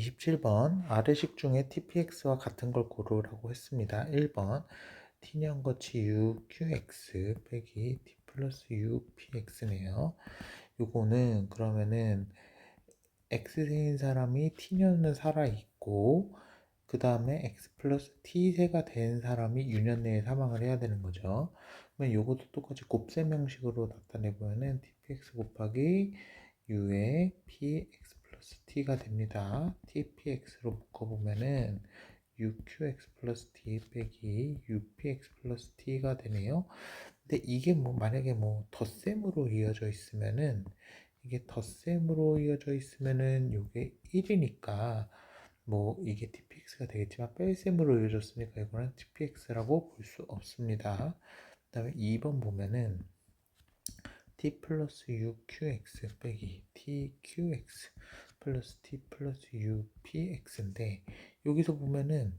27번 아래식 중에 tpx와 같은 걸 고르라고 했습니다. 1번 t년 거치 uqx 빼기 t 플러스 upx네요. 요거는 그러면은 x세인 사람이 t년은 살아있고 그 다음에 x 플러스 t세가 된 사람이 유년 내에 사망을 해야 되는 거죠. 그러면 요것도 똑같이 곱셈 형식으로 나타내보면은 tpx 곱하기 u의 px 플러스 t가 됩니다. tpx로 묶어보면은 uqx 플러스 t 빼기 upx 플러스 t가 되네요. 근데 이게 뭐 만약에 뭐 덧셈으로 이어져 있으면은 이게 덧셈으로 이어져 있으면은 요게 1이니까 뭐 이게 tpx가 되겠지만 뺄셈으로 이어졌으니까 이거는 tpx라고 볼 수 없습니다. 그 다음에 2번 보면은 t 플러스 uqx 빼기 tqx 플러스 t 플러스 upx인데 여기서 보면은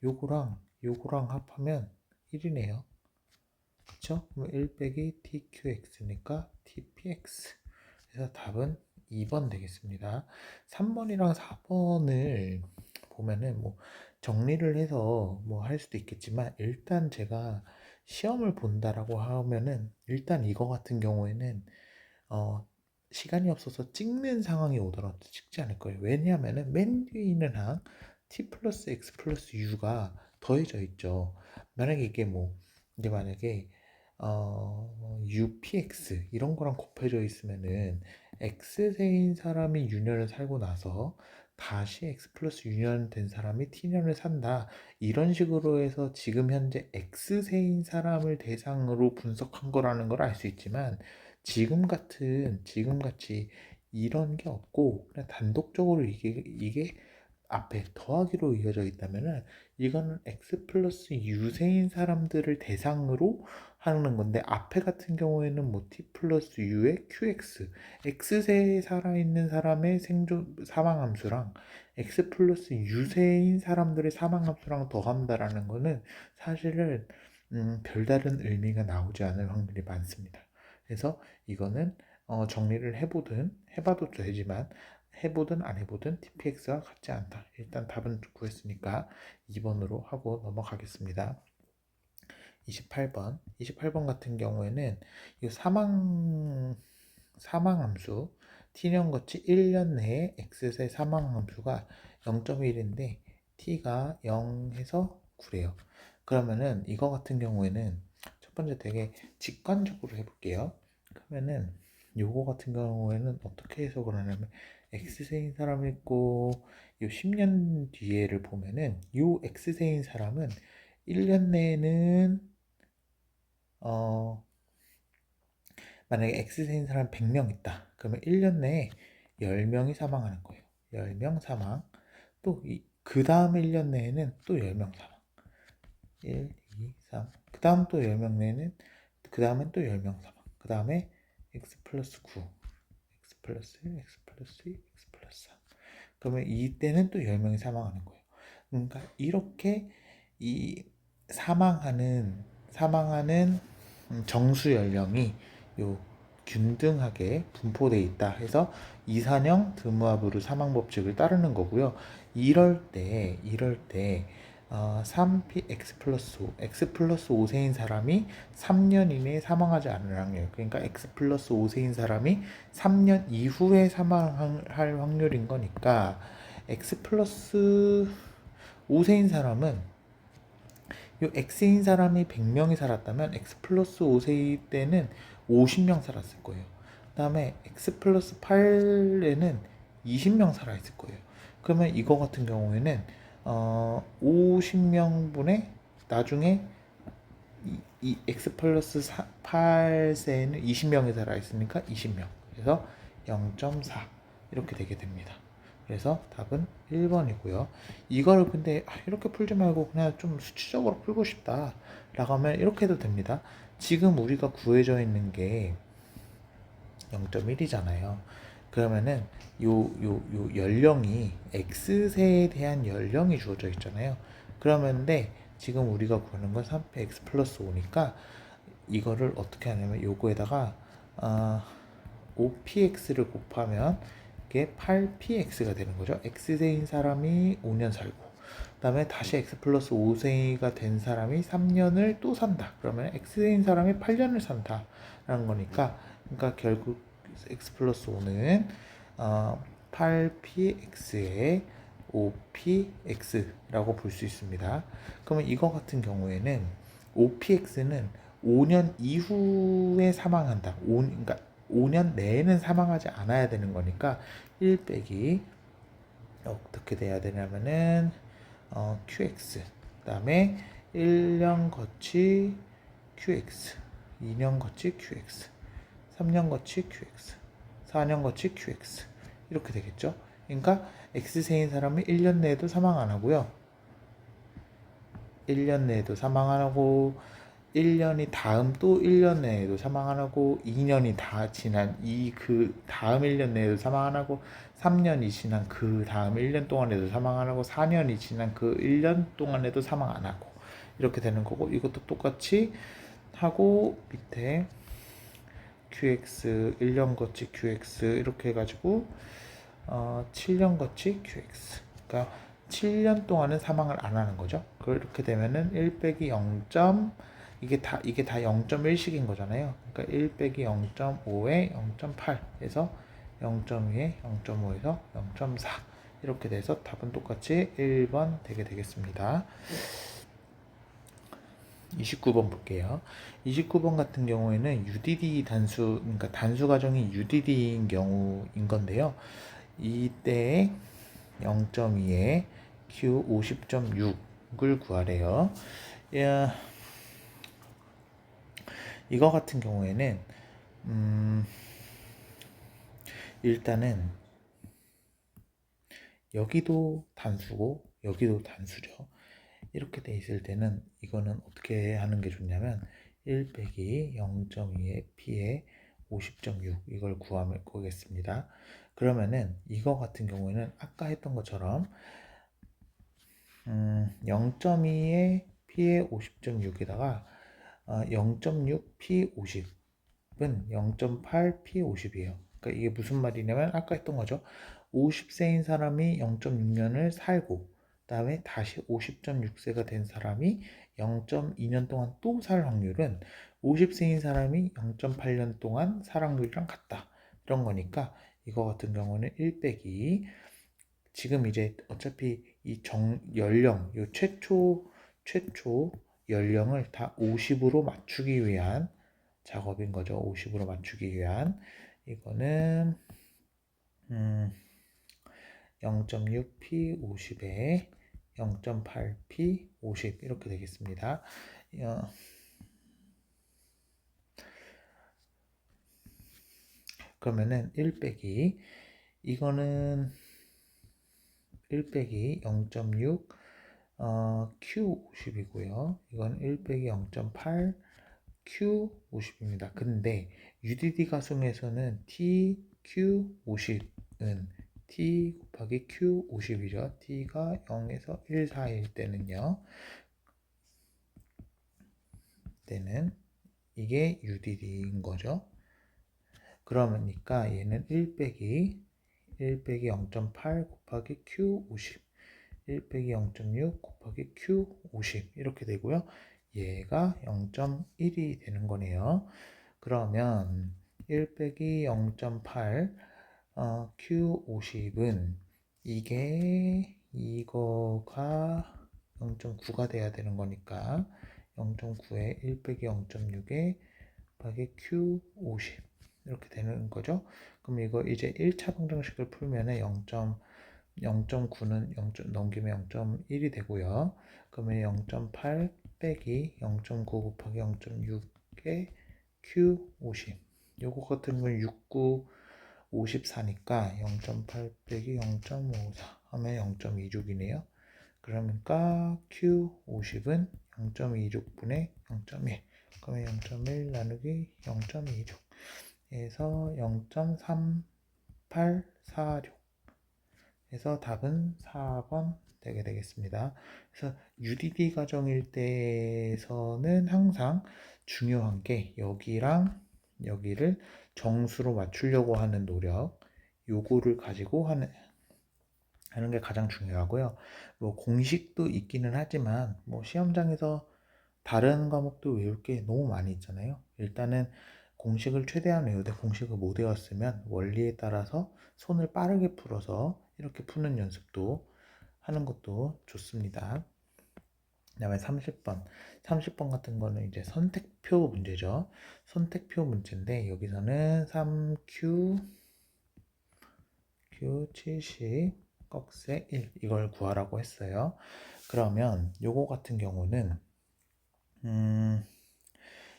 요거랑 합하면 1이네요. 그쵸? 그럼 1 빼기 tqx니까 tpx. 그래서 답은 2번 되겠습니다. 3번이랑 4번을 보면은 뭐 정리를 해서 뭐 할 수도 있겠지만 일단 제가 시험을 본다라고 하면은 일단 이거 같은 경우에는 시간이 없어서 찍는 상황이 오더라도 찍지 않을 거예요. 왜냐하면은 맨 뒤에 있는 항 t 플러스 x 플러스 u가 더해져 있죠. 만약에 이게 뭐 이제 만약에 UPX 이런 거랑 곱해져 있으면은 X세인 사람이 유년을 살고 나서 다시 X 플러스 유년 된 사람이 T년을 산다. 이런 식으로 해서 지금 현재 X세인 사람을 대상으로 분석한 거라는 걸 알 수 있지만 지금같이 이런 게 없고 그냥 단독적으로 이게 앞에 더하기로 이어져 있다면은 이거는 x 플러스 u세인 사람들을 대상으로 하는 건데 앞에 같은 경우에는 뭐 t 플러스 u의 qx x세에 살아있는 사람의 생존 사망함수랑 x 플러스 u세인 사람들의 사망함수랑 더한다라는 거는 사실은 별다른 의미가 나오지 않을 확률이 많습니다. 그래서 이거는 정리를 해보든 해봐도 되지만 해보든 안 해보든 tpx와 같지 않다. 일단 답은 구했으니까 2번으로 하고 넘어가겠습니다. 28번 같은 경우에는 이 사망함수 t년 거치 1년 내에 x의 사망함수가 0.1인데 t가 0에서 9래요. 그러면은 이거 같은 경우에는 첫 번째 되게 직관적으로 해볼게요. 그러면은 요거 같은 경우에는 어떻게 해석을 하냐면 X세인 사람이 있고 요 10년 뒤에를 보면은 요 X세인 사람은 1년 내에는 만약에 X세인 사람 100명 있다. 그러면 1년 내에 10명이 사망하는 거예요. 10명 사망. 또 그 다음 1년 내에는 또 10명 사망. 1, 2, 3. 그 다음 또 10명 내에는 그 다음엔 또 10명 사망. 그 다음에 X 플러스 9. X 플러스 2, X 플러스 3. 그러면 이때는 또 10명이 사망하는 거예요. 그러니까 이렇게 이 사망하는 정수 연령이 요 균등하게 분포되어 있다 해서 이산형 드무아브르 사망 법칙을 따르는 거고요. 이럴 때 3p x 플러스 5 x 플러스 5세인 사람이 3년 이내에 사망하지 않을 확률, 그러니까 x 플러스 5세인 사람이 3년 이후에 사망할 확률인 거니까 x 플러스 5세인 사람은 요 x인 사람이 100명이 살았다면 x 플러스 5세일 때는 50명 살았을 거예요. 그 다음에 x 플러스 8에는 20명 살아있을 거예요. 그러면 이거 같은 경우에는 50명분의 나중에 이 x 플러스 8세에는 20명이 살아있으니까 20명. 그래서 0.4 이렇게 되게 됩니다. 그래서 답은 1번이고요. 이걸 근데 이렇게 풀지 말고 그냥 좀 수치적으로 풀고 싶다 라고 하면 이렇게 해도 됩니다. 지금 우리가 구해져 있는 게 0.1이잖아요. 그러면은 요 연령이 X세에 대한 연령이 주어져 있잖아요. 그러면데 지금 우리가 구하는 건 3p X 플러스 5니까 이거를 어떻게 하냐면 요거에다가 OPX를 곱하면 그게 8px가 되는 거죠. x세인 사람이 5년 살고, 그 다음에 다시 x 플러스 5세가 된 사람이 3년을 또 산다. 그러면 x세인 사람이 8년을 산다. 라는 거니까, 그러니까 결국 x 플러스 5는 8px의 5px라고 볼 수 있습니다. 그러면 이거 같은 경우에는 5px는 5년 이후에 사망한다. 그러니까 5년 내에는 사망하지 않아야 되는 거니까 1 빼기 어떻게 돼야 되냐면은 qx 그 다음에 1년 거치 qx 2년 거치 qx 3년 거치 qx 4년 거치 qx 이렇게 되겠죠. 그러니까 x세인 사람이 1년 내에도 사망 안 하고요. 1년 내에도 사망 안 하고 1년이 다음 또 1년 내에도 사망 안 하고 2년이 다 지난 그 다음 1년 내에도 사망 안 하고 3년이 지난 그 다음 1년 동안에도 사망 안 하고 4년이 지난 그 1년 동안에도 사망 안 하고 이렇게 되는 거고 이것도 똑같이 하고 밑에 QX 1년 거치 QX 이렇게 해가지고 7년 거치 QX 그러니까 7년 동안은 사망을 안 하는 거죠. 그렇게 되면은 1 빼기 0. 이게 다 0.1씩인 거잖아요. 그러니까 1 빼기 0.5에 0.8에서 0.2에 0.5에서 0.4 이렇게 돼서 답은 똑같이 1번 되게 되겠습니다. 29번 볼게요. 29번 같은 경우에는 UDD 단수, 그러니까 단수 가정이 UDD인 경우인 건데요. 이때 0.2에 Q 50.6을 구하래요. 이거 같은 경우에는 일단은 여기도 단수고 여기도 단수죠. 이렇게 돼 있을 때는 이거는 어떻게 하는 게 좋냐면 1 빼기 0.2의 p의 50.6 이걸 구하면 보겠습니다. 그러면은 이거 같은 경우에는 아까 했던 것처럼 0.2의 p의 50.6에다가 0.6 p 50은 0.8 p 50이에요. 그러니까 이게 무슨 말이냐면 아까 했던 거죠. 50세인 사람이 0.6년을 살고 그다음에 다시 50.6세가 된 사람이 0.2년 동안 또 살 확률은 50세인 사람이 0.8년 동안 살 확률이랑 같다. 이런 거니까 이거 같은 경우는 1 빼기 지금 이제 어차피 이 연령, 요 최초 연령을 다 50으로 맞추기 위한 작업인 거죠. 50으로 맞추기 위한 이거는 0.6p 50에 0.8p 50 이렇게 되겠습니다. 그러면은 1 빼기 이거는 1 빼기 0.6 Q50이고요. 이건 1 빼기 0.8 Q50입니다. 근데 UDD 가속에서는 TQ50은 T 곱하기 Q50이죠. T가 0에서 1 사이일 때는요. 이게 UDD인 거죠. 그러니까 얘는 1 빼기 0.8 곱하기 Q50 1 빼기 0.6 곱하기 Q50 이렇게 되고요. 얘가 0.1이 되는 거네요. 그러면 1 빼기 0.8 Q50은 이거가 0.9가 돼야 되는 거니까 0.9에 1 빼기 0.6에 곱하기 Q50 이렇게 되는 거죠. 그럼 이거 이제 1차 방정식을 풀면은 0.9는 0 넘기면 0.1이 되고요. 그러면 0.8 빼기 0.9 곱하기 0.6에 Q50 요거 같은 건 69, 54니까 0.8 빼기 0.54 하면 0.26이네요. 그러니까 Q50은 0.26분의 0.1 그러면 0.1 나누기 0.26 에서 0.3846 해서 답은 4번 되게 되겠습니다. 그래서 UDD 과정일 때에서는 항상 중요한 게 여기랑 여기를 정수로 맞추려고 하는 노력 요거를 가지고 하는 게 가장 중요하고요. 뭐 공식도 있기는 하지만 뭐 시험장에서 다른 과목도 외울 게 너무 많이 있잖아요. 일단은 공식을 최대한 외우되 공식을 못 외웠으면 원리에 따라서 손을 빠르게 풀어서 이렇게 푸는 연습도 하는 것도 좋습니다. 그다음에 30번. 30번 같은 거는 이제 선택표 문제죠. 선택표 문제인데 여기서는 3Q Q70 꺽쇠 1 이걸 구하라고 했어요. 그러면 요거 같은 경우는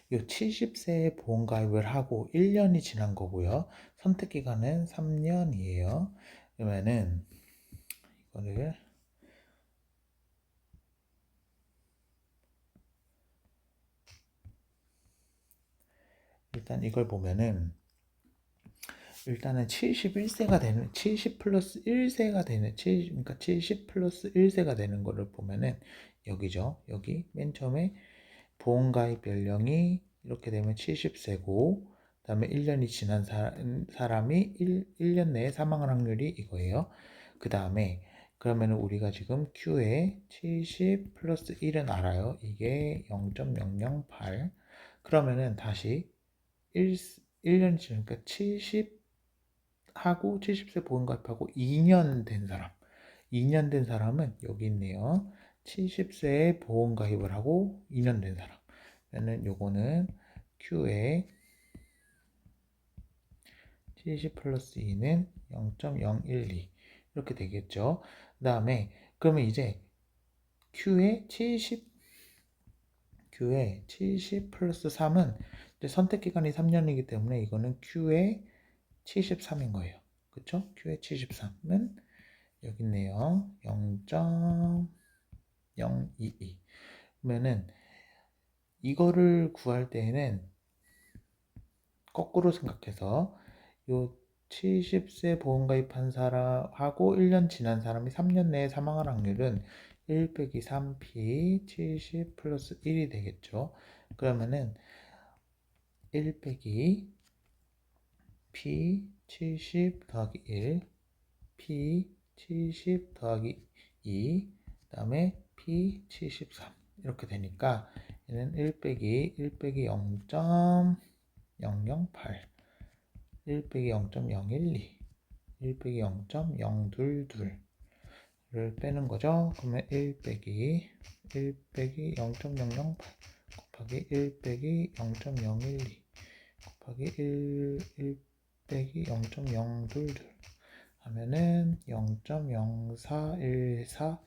이 70세에 보험가입을 하고 1년이 지난 거고요. 선택기간은 3년이에요. 그러면은 이거를 일단 이걸 보면은 일단은 71세가 되는 70 플러스 1세가 되는 그러니까 70 플러스 1세가 되는 거를 보면은 여기죠. 여기 맨 처음에 보험가입 연령이 이렇게 되면 70세고 그다음에 1년이 지난 사람이 1년 내에 사망할 확률이 이거예요. 그 다음에 그러면 우리가 지금 Q에 70 플러스 1은 알아요. 이게 0.008 그러면은 다시 1년이 지나니까 70 하고 70세 보험가입하고 2년 된 사람 2년 된 사람은 여기 있네요. 70세에 보험가입을 하고 2년 된 사람 그러면 요거는 Q에 70 플러스 2는 0.012 이렇게 되겠죠. 그 다음에 그러면 이제 Q에 70 플러스 3은 선택기간이 3년이기 때문에 이거는 Q에 73인 거예요. 그쵸? Q에 73은 여기 있네요. 0.022 그러면은 이거를 구할 때에는 거꾸로 생각해서 요 70세 보험가입한 사람하고 1년 지난 사람이 3년 내에 사망할 확률은 1 빼기 3P 70 플러스 1이 되겠죠. 그러면은 1 빼기 P 70 더하기 1 P 70 더하기 2 그 다음에 P 73 이렇게 되니까 얘는 1 빼기 0.008 1 빼기 0.012 1 빼기 0.022를 빼는 거죠. 그러면 1 빼기 0.008 곱하기 1 빼기 0.012 곱하기 1 빼기 0.022 하면은 0.0414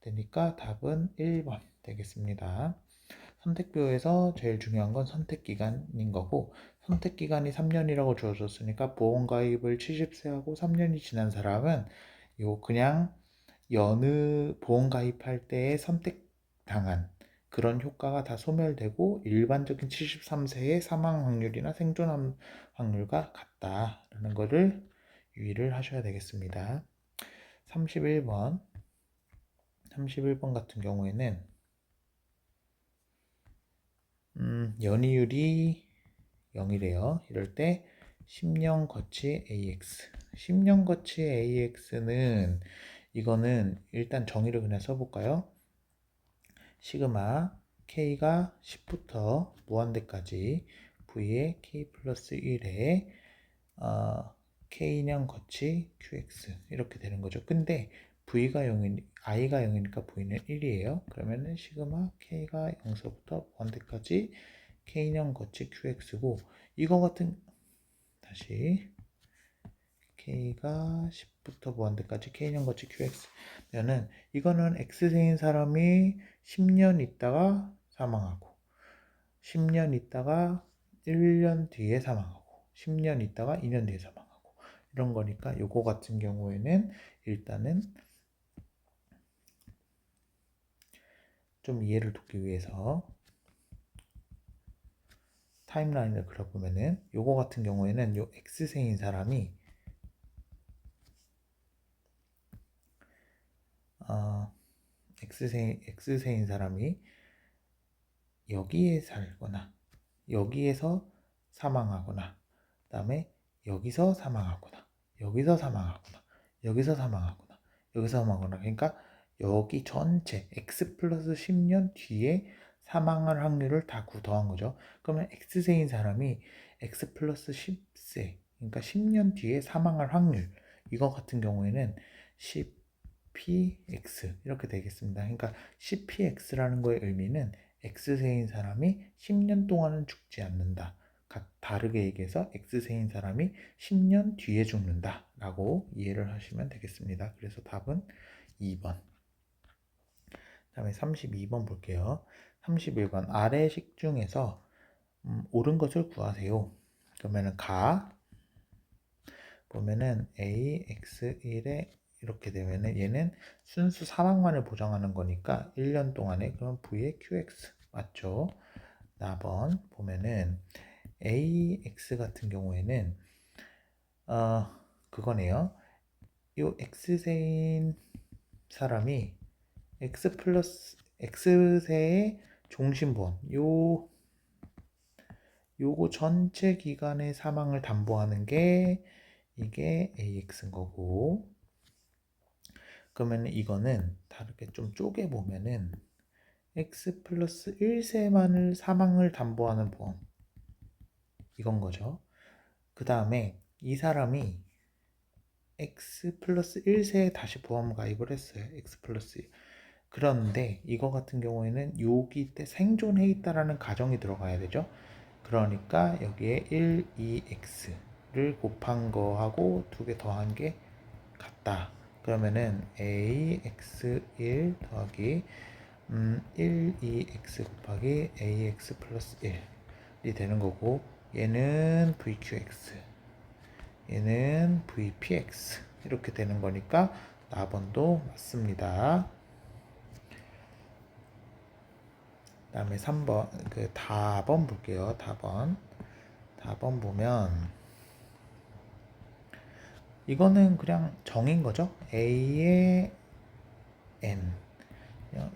되니까 답은 1번 되겠습니다. 선택표에서 제일 중요한 건 선택기간인 거고 선택기간이 3년이라고 주어졌으니까 보험가입을 70세하고 3년이 지난 사람은 요 그냥 여느 보험가입할 때에 선택당한 그런 효과가 다 소멸되고 일반적인 73세의 사망 확률이나 생존 확률과 같다라는 것을 유의를 하셔야 되겠습니다. 31번 같은 경우에는 연이율이 0이래요. 이럴 때 10년 거치 AX 10년 거치 AX는 이거는 일단 정의를 그냥 써볼까요? 시그마 K가 10부터 무한대까지 V의 K 플러스 1에 K년 거치 QX 이렇게 되는 거죠. 근데 V가 0이 I가 0이니까 V는 1이에요. 그러면은 시그마 K가 0서부터 무한대까지 K년 거치 QX고 이거 같은 다시 K가 10부터 무한대까지 K년 거치 QX 면은 이거는 X세인 사람이 10년 있다가 사망하고 10년 있다가 1년 뒤에 사망하고 10년 있다가 2년 뒤에 사망하고 이런 거니까 요거 같은 경우에는 일단은 좀 이해를 돕기 위해서 타임라인을 그려보면은 요거 같은 경우에는 요 X세인 사람이 X세인 사람이 여기에 살거나 여기에서 사망하거나 그 다음에 여기서 사망하거나 여기서 사망하거나 여기서 사망하거나 여기서 사망하거나 그러니까 여기 전체 x 플러스 10년 뒤에 사망할 확률을 다 더한 거죠. 그러면 X세인 사람이 x 플러스 10세 그러니까 10년 뒤에 사망할 확률 이거 같은 경우에는 10px 이렇게 되겠습니다. 그러니까 10px라는 거의 의미는 X세인 사람이 10년 동안은 죽지 않는다. 다르게 얘기해서 X세인 사람이 10년 뒤에 죽는다 라고 이해를 하시면 되겠습니다. 그래서 답은 2번. 다음에 32번 볼게요. 31번 아래 식 중에서 옳은 것을 구하세요. 그러면은 보면은 AX1에 이렇게 되면은 얘는 순수 사망만을 보장하는 거니까 1년 동안에 그럼 V의 QX 맞죠? 4번 보면은 AX 같은 경우에는 그거네요. 요 X세인 사람이 X 플러스 X세의 종신보험 요거 전체 기간의 사망을 담보하는 게 이게 AX인 거고 그러면 이거는 다르게 좀 쪼개 보면은 X 플러스 1세만을 사망을 담보하는 보험 이건 거죠. 그 다음에 이 사람이 X 플러스 1세에 다시 보험 가입을 했어요. X 플러스 1. 그런데 이거 같은 경우에는 여기 때 생존해 있다라는 가정이 들어가야 되죠. 그러니까 여기에 1, 2x를 곱한 거하고 두 개 더한 게 같다. 그러면은 ax1 더하기 1, 2x 곱하기 ax 플러스 1이 되는 거고 얘는 vqx 얘는 vpx 이렇게 되는 거니까 4번도 맞습니다. 그 다음에 3번 그 다번 볼게요. 다번 보면 이거는 그냥 정인 거죠. A의 N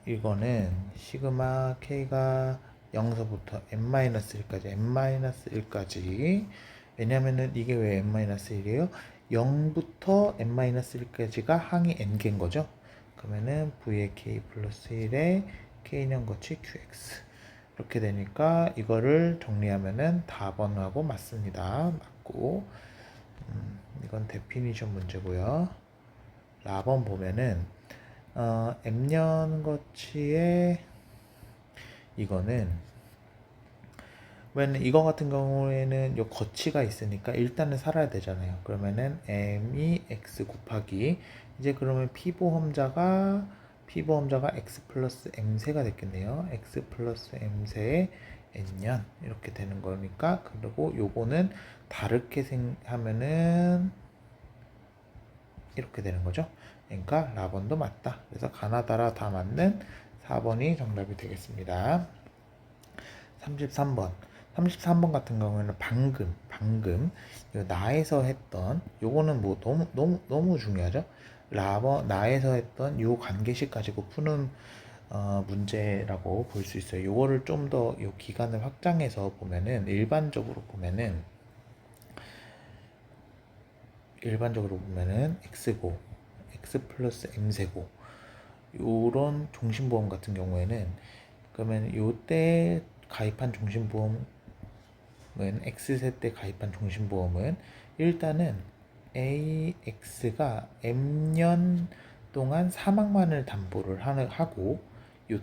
이거는 시그마 K가 0서부터 n-1까지 n-1까지 왜냐면은 이게 왜 n-1이에요? 0부터 n-1까지가 항이 n개인 거죠. 그러면은 V의 K 플러스 1에 K는 거치 QX 이렇게 되니까 이거를 정리하면은 다번하고 맞습니다. 맞고 이건 데피니션 문제고요. 라번 보면은 M년 거치의 이거는 왜냐면 이거 같은 경우에는 요 거치가 있으니까 일단은 살아야 되잖아요. 그러면은 M이 X 곱하기 이제 그러면 P보험자가 X 플러스 M세가 됐겠네요. X 플러스 M세의 N년 이렇게 되는 거니까 그리고 요거는 다르게 하면은 이렇게 되는 거죠. 그러니까 라번도 맞다. 그래서 가나다라 다 맞는 4번이 정답이 되겠습니다. 33번 같은 경우에는 방금 나에서 했던 요거는 뭐 너무 중요하죠. 나에서 했던 요 관계식 가지고 푸는 문제라고 볼 수 있어요. 요거를 좀 더 요 기간을 확장해서 보면은 일반적으로 보면은 X고 X 플러스 M세고 요런 종신보험 같은 경우에는 그러면 요때 가입한 종신보험은 X세 때 가입한 종신보험은 일단은 AX가 M년 동안 사망만을 담보를 하고 요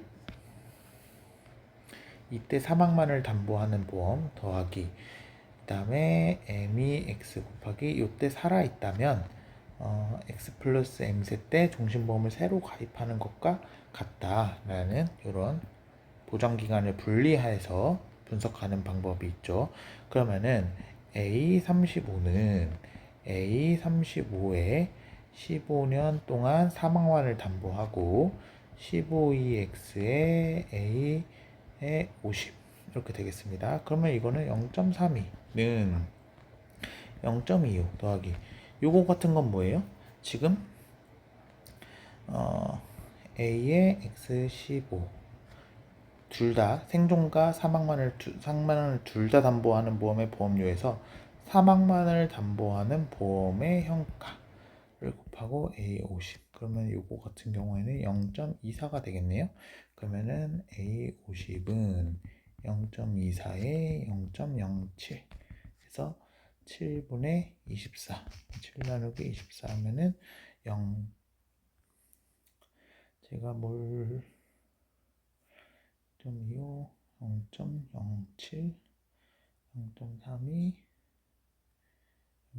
이때 사망만을 담보하는 보험 더하기 그 다음에 M이 X 곱하기 요때 살아있다면 X 플러스 M세 때 종신보험을 새로 가입하는 것과 같다라는 이런 보장기간을 분리해서 분석하는 방법이 있죠. 그러면은 A35는 A35에 15년 동안 사망만을 담보하고 15EX에 A에 50 이렇게 되겠습니다. 그러면 이거는 0.32는 0.25 더하기 요거 같은 건 뭐예요? 지금 A의 X15 둘 다 생존과 사망만을 둘 다 담보하는 보험의 보험료에서 사망만을 담보하는 보험의 형가를 곱하고 A 50. 그러면 요거 같은 경우에는 0.24가 되겠네요. 그러면은 A 50은 0.24에 0.07 해서 7분의 24. 7 나누기 24 하면은 0. 제가 뭘 0.25, 0.07, 0.32,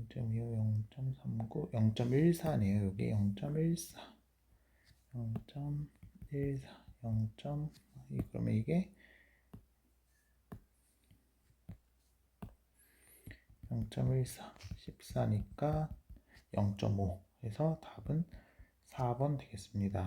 0.25, 0.39, 0.14네요. 여기 0.14, 0.14, 0. 그러면 이게 0.14, 14니까 0.5 해서 답은 4번 되겠습니다.